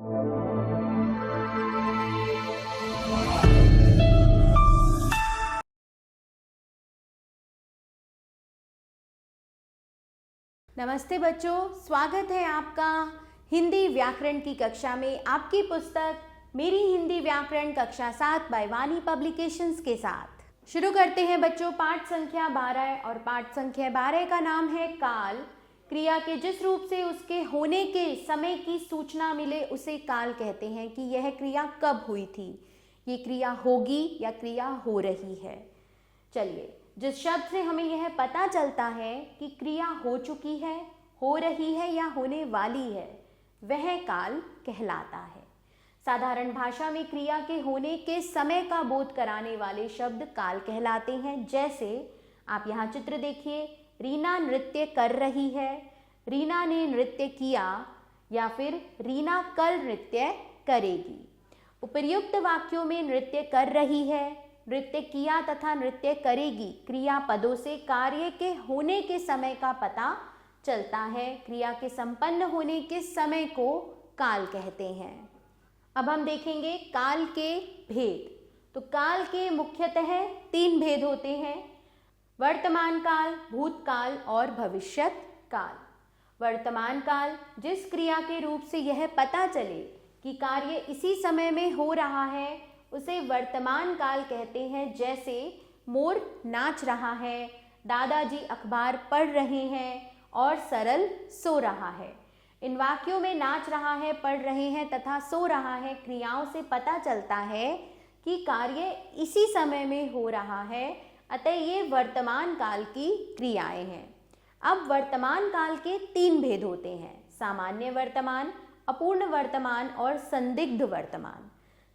नमस्ते बच्चों, स्वागत है आपका हिंदी व्याकरण की कक्षा में आपकी पुस्तक मेरी हिंदी व्याकरण कक्षा 7 बाय वाणी पब्लिकेशंस के साथ। शुरू करते हैं बच्चों पाठ संख्या 12 और पाठ संख्या 12 का नाम है काल। क्रिया के जिस रूप से उसके होने के समय की सूचना मिले उसे काल कहते हैं कि यह क्रिया कब हुई थी, ये क्रिया होगी या क्रिया हो रही है। चलिए, जिस शब्द से हमें यह पता चलता है कि क्रिया हो चुकी है, हो रही है या होने वाली है, वह काल कहलाता है। साधारण भाषा में क्रिया के होने के समय का बोध कराने वाले शब्द काल कहलाते हैं। जैसे आप यहाँ चित्र देखिए, रीना नृत्य कर रही है, रीना ने नृत्य किया, या फिर रीना कल नृत्य करेगी। उपर्युक्त वाक्यों में नृत्य कर रही है, नृत्य किया तथा नृत्य करेगी क्रियापदों से कार्य के होने के समय का पता चलता है। क्रिया के संपन्न होने के समय को काल कहते हैं। अब हम देखेंगे काल के भेद। तो काल के मुख्यतः 3 भेद होते हैं: वर्तमान काल, भूतकाल और भविष्यत काल। वर्तमान काल, जिस क्रिया के रूप से यह पता चले कि कार्य इसी समय में हो रहा है, उसे वर्तमान काल कहते हैं। जैसे मोर नाच रहा है, दादाजी अखबार पढ़ रहे हैं और सरल सो रहा है। इन वाक्यों में नाच रहा है, पढ़ रहे हैं तथा सो रहा है क्रियाओं से पता चलता है कि कार्य इसी समय में हो रहा है, अतः ये वर्तमान काल की क्रियाएं हैं। अब वर्तमान काल के 3 भेद होते हैं: सामान्य वर्तमान, अपूर्ण वर्तमान और संदिग्ध वर्तमान।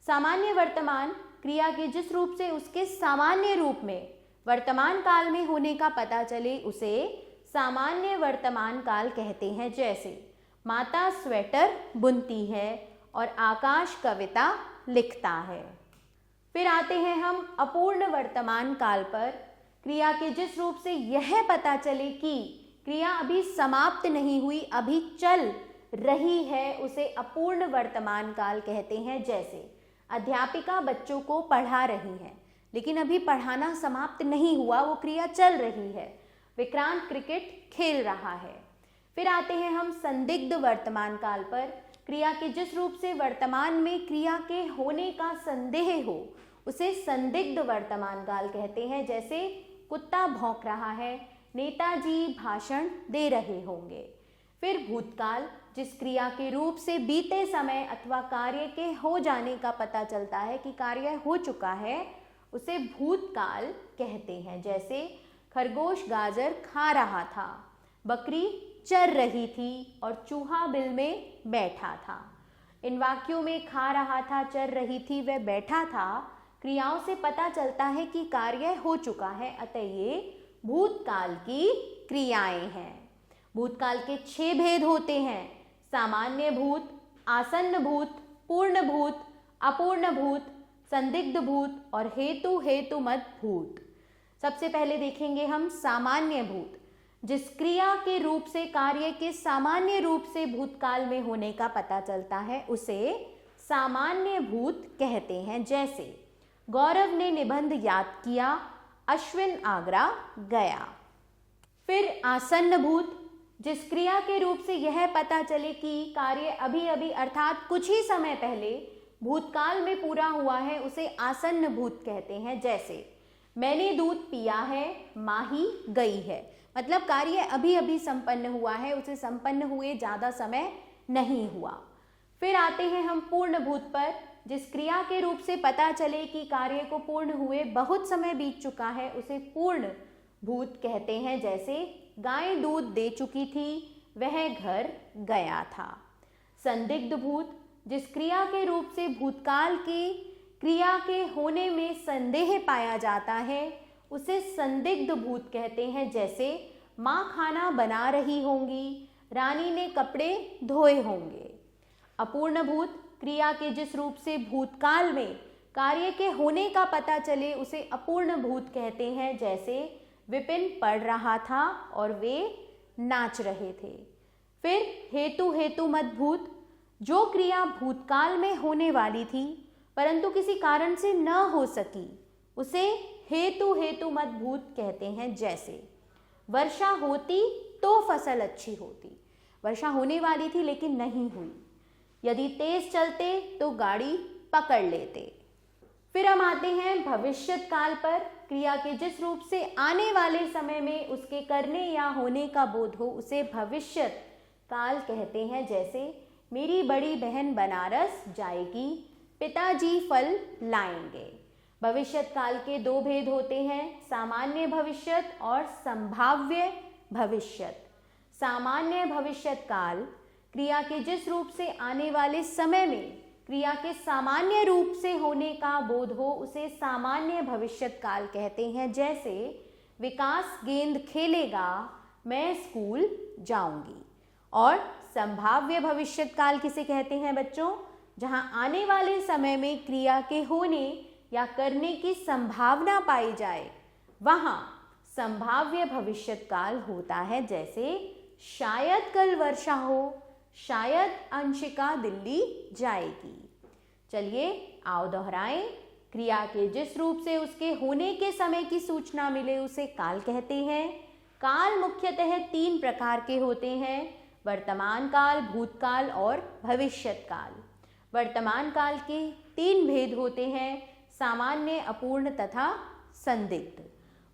सामान्य वर्तमान, क्रिया के जिस रूप से उसके सामान्य रूप में वर्तमान काल में होने का पता चले उसे सामान्य वर्तमान काल कहते हैं। जैसे माता स्वेटर बुनती है और आकाश कविता लिखता है। फिर आते हैं हम अपूर्ण वर्तमान काल पर। क्रिया के जिस रूप से यह पता चले कि क्रिया अभी समाप्त नहीं हुई, अभी चल रही है, उसे अपूर्ण वर्तमान काल कहते हैं। जैसे अध्यापिका बच्चों को पढ़ा रही है, लेकिन अभी पढ़ाना समाप्त नहीं हुआ, वो क्रिया चल रही है। विक्रांत क्रिकेट खेल रहा है। फिर आते हैं हम संदिग्ध वर्तमान काल पर। क्रिया के जिस रूप से वर्तमान में क्रिया के होने का संदेह हो, उसे संदिग्ध वर्तमान काल कहते हैं। जैसे कुत्ता भौंक रहा है, नेताजी भाषण दे रहे होंगे। फिर भूतकाल, जिस क्रिया के रूप से बीते समय अथवा कार्य के हो जाने का पता चलता है कि कार्य हो चुका है, उसे भूतकाल कहते हैं। जैसे खरगोश गाजर खा रहा था, बकरी चर रही थी और चूहा बिल में बैठा था। इन वाक्यों में खा रहा था, चर रही थी व बैठा था क्रियाओं से पता चलता है कि कार्य हो चुका है, अतः ये भूतकाल की क्रियाएं हैं। भूतकाल के 6 भेद होते हैं: सामान्य भूत, आसन्न भूत, पूर्ण भूत, अपूर्ण भूत, संदिग्ध भूत और हेतु हेतुमत भूत। सबसे पहले देखेंगे हम सामान्य भूत। जिस क्रिया के रूप से कार्य के सामान्य रूप से भूतकाल में होने का पता चलता है उसे सामान्य भूत कहते हैं। जैसे गौरव ने निबंध याद किया, अश्विन आगरा गया। फिर आसन्न भूत, जिस क्रिया के रूप से यह पता चले कि कार्य अभी अभी अर्थात कुछ ही समय पहले भूतकाल में पूरा हुआ है, उसे आसन्न भूत कहते हैं। जैसे मैंने दूध पिया है, माही गई है। मतलब कार्य अभी अभी संपन्न हुआ है, उसे संपन्न हुए ज़्यादा समय नहीं हुआ। फिर आते हैं हम पूर्ण भूत पर। जिस क्रिया के रूप से पता चले कि कार्य को पूर्ण हुए बहुत समय बीत चुका है, उसे पूर्ण भूत कहते हैं। जैसे गाय दूध दे चुकी थी, वह घर गया था। संदिग्ध भूत, जिस क्रिया के रूप से भूतकाल की क्रिया के होने में संदेह पाया जाता है, उसे संदिग्ध भूत कहते हैं। जैसे माँ खाना बना रही होंगी, रानी ने कपड़े धोए होंगे। अपूर्ण भूत, क्रिया के जिस रूप से भूतकाल में कार्य के होने का पता चले उसे अपूर्ण भूत कहते हैं। जैसे विपिन पढ़ रहा था और वे नाच रहे थे। फिर हेतु हेतुमत भूत, जो क्रिया भूतकाल में होने वाली थी परंतु किसी कारण से न हो सकी उसे हेतु हेतुमत भूत कहते हैं। जैसे वर्षा होती तो फसल अच्छी होती, वर्षा होने वाली थी लेकिन नहीं हुई। यदि तेज चलते तो गाड़ी पकड़ लेते। फिर हम आते हैं भविष्यत काल पर। क्रिया के जिस रूप से आने वाले समय में उसके करने या होने का बोध हो उसे भविष्यत काल कहते हैं। जैसे मेरी बड़ी बहन बनारस जाएगी, पिताजी फल लाएंगे। भविष्यत काल के दो भेद होते हैं, सामान्य भविष्यत और संभाव्य भविष्यत। सामान्य भविष्यत काल क्रिया के जिस रूप से आने वाले समय में क्रिया के सामान्य रूप से होने का बोध हो उसे सामान्य भविष्यत काल कहते हैं। जैसे विकास गेंद खेलेगा, मैं स्कूल जाऊंगी। और संभाव्य भविष्यत काल किसे कहते हैं बच्चों? जहां आने वाले समय में क्रिया के होने या करने की संभावना पाई जाए वहां संभाव्य भविष्यत काल होता है। जैसे शायद कल वर्षा हो, शायद अंशिका दिल्ली जाएगी। चलिए आओ दोहराएं। क्रिया के जिस रूप से उसके होने के समय की सूचना मिले उसे काल कहते हैं। काल मुख्यतः 3 प्रकार के होते हैं, वर्तमान काल, भूतकाल और भविष्यत काल। वर्तमान काल के 3 भेद होते हैं, सामान्य, अपूर्ण तथा संदिग्ध।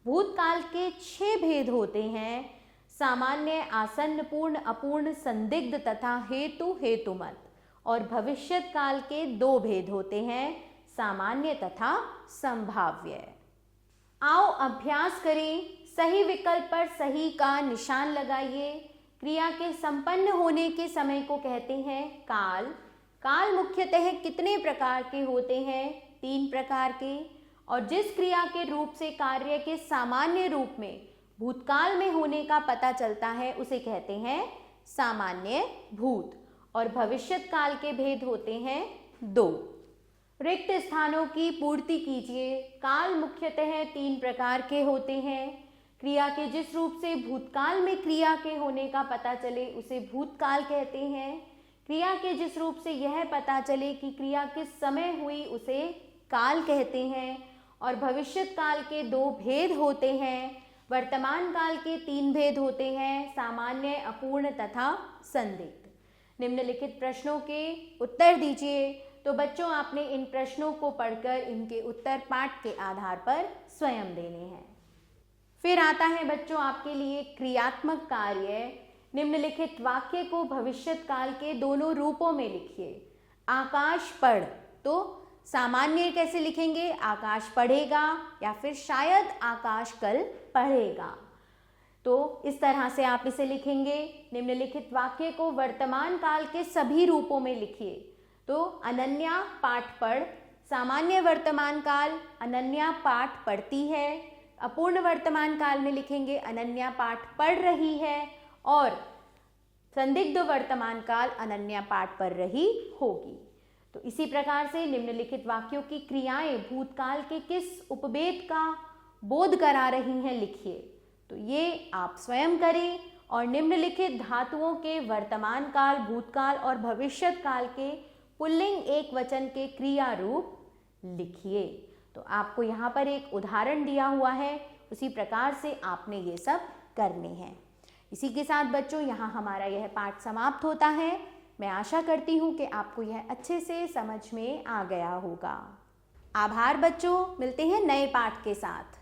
भूतकाल के 6 भेद होते हैं, सामान्य, आसन्न, पूर्ण, अपूर्ण, संदिग्ध तथा हेतु हेतुमत। और भविष्यत काल के 2 भेद होते हैं, सामान्य तथा संभाव्य। आओ अभ्यास करें। सही विकल्प पर सही का निशान लगाइए। क्रिया के संपन्न होने के समय को कहते हैं काल। काल मुख्यतः कितने प्रकार के होते हैं? 3 प्रकार के। और जिस क्रिया के रूप से कार्य के सामान्य रूप में भूतकाल में होने का पता चलता है उसे कहते हैं सामान्य भूत। और भविष्यत काल के भेद होते हैं 2। रिक्त स्थानों की पूर्ति कीजिए। काल मुख्यतः 3 प्रकार के होते हैं। क्रिया के जिस रूप से भूतकाल में क्रिया के होने का पता चले उसे भूतकाल कहते हैं। क्रिया के जिस रूप से यह पता चले कि क्रिया किस समय हुई उसे काल कहते हैं। और भविष्यत काल के 2 भेद होते हैं। वर्तमान काल के 3 भेद होते हैं, सामान्य, अपूर्ण तथा संदिग्ध। निम्नलिखित प्रश्नों के उत्तर दीजिए। तो बच्चों आपने इन प्रश्नों को पढ़कर इनके उत्तर पाठ के आधार पर स्वयं देने हैं। फिर आता है बच्चों आपके लिए क्रियात्मक कार्य। निम्नलिखित वाक्य को भविष्यत काल के दोनों रूपों में लिखिए। आकाश पढ़, तो सामान्य कैसे लिखेंगे? आकाश पढ़ेगा, या फिर शायद आकाश कल पढ़ेगा। तो इस तरह से आप इसे लिखेंगे। निम्नलिखित वाक्य को वर्तमान काल के सभी रूपों में लिखिए। तो अनन्या पाठ पढ़, सामान्य वर्तमान काल अनन्या पाठ पढ़ती है। अपूर्ण वर्तमान काल में लिखेंगे अनन्या पाठ पढ़ रही है। और संदिग्ध वर्तमान काल अनन्या पाठ पढ़ रही होगी। तो इसी प्रकार से निम्नलिखित वाक्यों की क्रियाएं भूतकाल के किस उपभेद का बोध करा रही हैं लिखिए। तो ये आप स्वयं करें। और निम्नलिखित धातुओं के वर्तमान काल, भूतकाल और भविष्यत काल के पुल्लिंग एक वचन के क्रिया रूप लिखिए। तो आपको यहाँ पर एक उदाहरण दिया हुआ है, उसी प्रकार से आपने ये सब करने हैं। इसी के साथ बच्चों यहाँ हमारा यह पाठ समाप्त होता है। मैं आशा करती हूँ कि आपको यह अच्छे से समझ में आ गया होगा। आभार बच्चों, मिलते हैं नए पाठ के साथ।